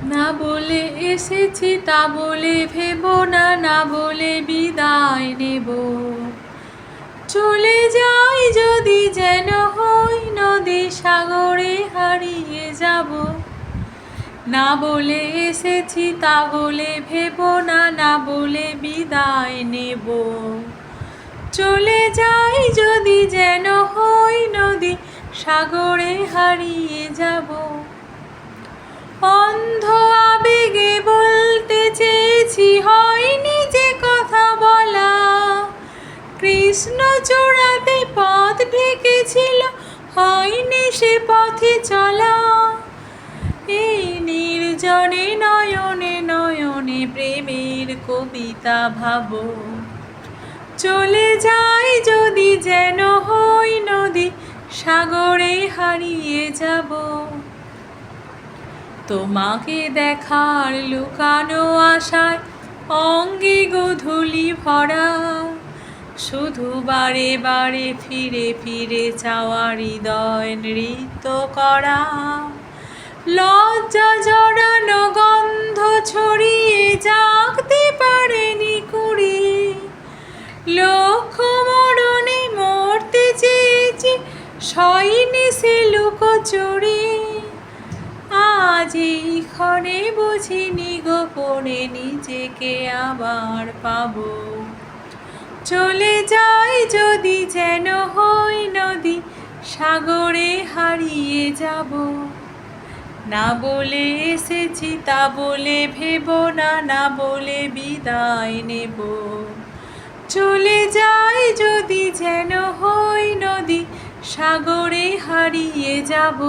না বলে এসেছি তা বলে ভেবো না, না বলে বিদায় নেব। চলে যাই যদি যেন হই নদী সাগরে হারিয়ে যাব। না বলে এসেছি তা বলে ভেবো না, না বলে বিদায় নেব। চলে যাই যদি যেন হই নদী সাগরে হারিয়ে যাব। অন্ধ আবেগে বলতে চেয়েছি, হয়নি যে কথা বলা। কৃষ্ণ চূড়াতে পথ ঢেকেছিল, হয়নি সে পথে চলা। এই নির্জনে নয়নে নয়নে প্রেমের কবিতা ভাবো। চলে যাই যদি যেন হই নদী সাগরে হারিয়ে যাব। তোমাকে দেখার লুকানো আশায় অঙ্গে গোধূলি ভরা। শুধু বারে বারে ফিরে ফিরে চাওয়া হৃদয় নৃত্য করা। লজ্জা জড়ানো গন্ধ ছড়িয়ে জাগতে পারেনি কুড়ি। লক্ষ মরণে মরতে চেয়েছি, সয়নি সে লুকোচুরি। আজ এই ক্ষণে বুঝিনি গোপনে নিজেকে আবার পাবো। চলে যাই যদি যেন হই নদী সাগরে হারিয়ে যাব। না বলে এসেছি তা বলে ভেবো না, না বলে বিদায় নেব। চলে যাই যদি যেন হই নদী সাগরে হারিয়ে যাব।